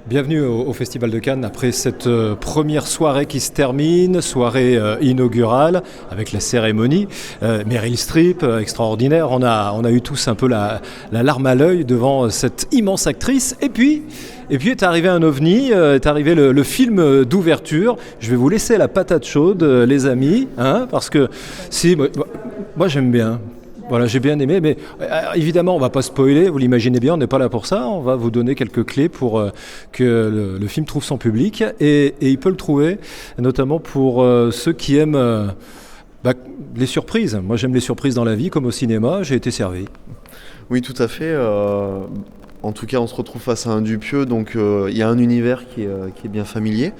Bienvenue au Festival de Cannes après cette première soirée qui se termine, soirée inaugurale avec la cérémonie. Meryl Streep, extraordinaire. On a eu tous un peu la larme à l'œil devant cette immense actrice. Et puis est arrivé un ovni, est arrivé le film d'ouverture. Je vais vous laisser la patate chaude, les amis, hein, parce que si, moi j'aime bien. Voilà, j'ai bien aimé, mais évidemment, on ne va pas spoiler, vous l'imaginez bien, on n'est pas là pour ça. On va vous donner quelques clés pour que le film trouve son public, et il peut le trouver, notamment pour ceux qui aiment les surprises. Moi, j'aime les surprises dans la vie, comme au cinéma, j'ai été servi. Oui, tout à fait. En tout cas, on se retrouve face à un Dupieux, donc il y a un univers qui est bien familier.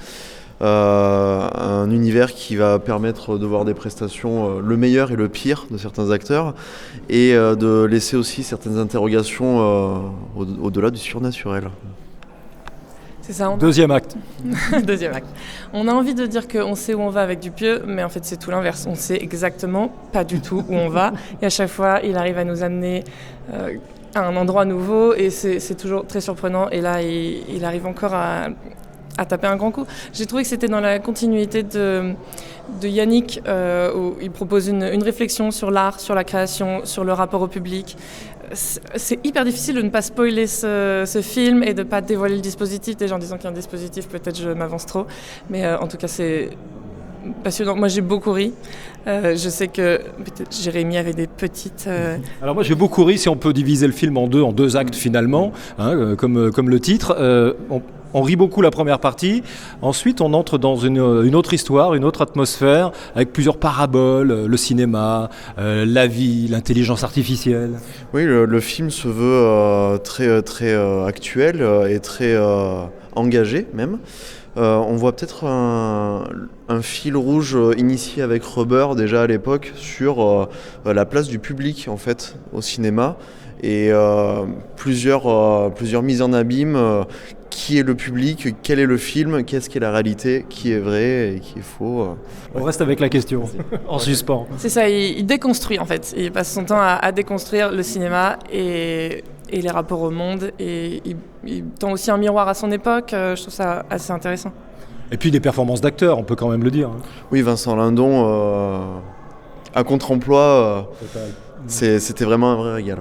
Un univers qui va permettre de voir des prestations, le meilleur et le pire de certains acteurs, et de laisser aussi certaines interrogations au-delà du surnaturel. C'est ça. Deuxième acte. Deuxième acte. On a envie de dire qu'on sait où on va avec Dupieux, mais en fait c'est tout l'inverse. On sait exactement pas du tout où on va, et à chaque fois il arrive à nous amener à un endroit nouveau, et c'est toujours très surprenant. Et là il arrive encore à taper un grand coup. J'ai trouvé que c'était dans la continuité de Yannick, où il propose une réflexion sur l'art, sur la création, sur le rapport au public. C'est hyper difficile de ne pas spoiler ce film et de ne pas dévoiler le dispositif. Déjà en disant qu'il y a un dispositif, peut-être je m'avance trop, mais en tout cas c'est passionnant. Moi j'ai beaucoup ri. Je sais que peut-être Jérémy avait des petites... Alors moi j'ai beaucoup ri, si on peut diviser le film en deux actes finalement, hein, comme le titre. On rit beaucoup la première partie, ensuite on entre dans une autre histoire, une autre atmosphère, avec plusieurs paraboles, le cinéma, la vie, l'intelligence artificielle. Oui, le film se veut très actuel et très engagé même. On voit peut-être un fil rouge initié avec Rubber déjà à l'époque sur la place du public en fait au cinéma, et plusieurs mises en abîme. Qui est le public, quel est le film, qu'est-ce qui est la réalité, qui est vrai et qui est faux. On reste avec la question, en suspens. C'est ça, il déconstruit en fait. Il passe son temps à déconstruire le cinéma et les rapports au monde, et il tend aussi un miroir à son époque. Je trouve ça assez intéressant. Et puis des performances d'acteurs, on peut quand même le dire. Oui, Vincent Lindon, à contre-emploi, c'était vraiment un vrai régal.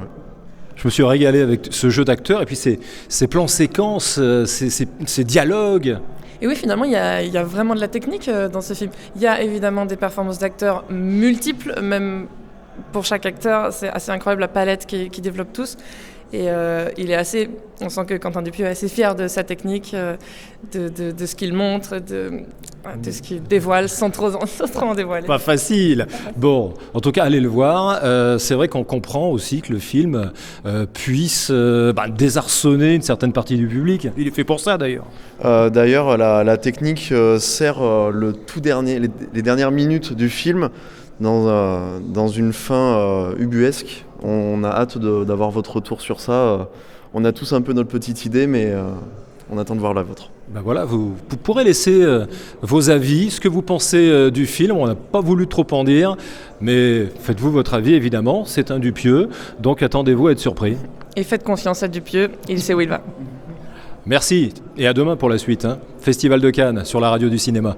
Je me suis régalé avec ce jeu d'acteurs, et puis ces plans séquences, ces dialogues. Et oui, finalement, il y a vraiment de la technique dans ce film. Il y a évidemment des performances d'acteurs multiples, même pour chaque acteur. C'est assez incroyable la palette qu'ils développent tous. Et on sent que Quentin Dupieux est assez fier de sa technique, de ce qu'il montre, de ce qu'il dévoile sans trop en dévoiler. Pas facile. Bon, en tout cas, allez le voir. C'est vrai qu'on comprend aussi que le film puisse désarçonner une certaine partie du public. Il est fait pour ça d'ailleurs. D'ailleurs, la technique sert les dernières minutes du film dans une fin ubuesque. On a hâte d'avoir votre retour sur ça. On a tous un peu notre petite idée, mais on attend de voir la vôtre. Ben voilà, vous pourrez laisser vos avis, ce que vous pensez du film. On n'a pas voulu trop en dire, mais faites-vous votre avis évidemment. C'est un Dupieux, donc attendez-vous à être surpris. Et faites confiance à Dupieux, il sait où il va. Merci, et à demain pour la suite. Festival de Cannes sur la radio du cinéma.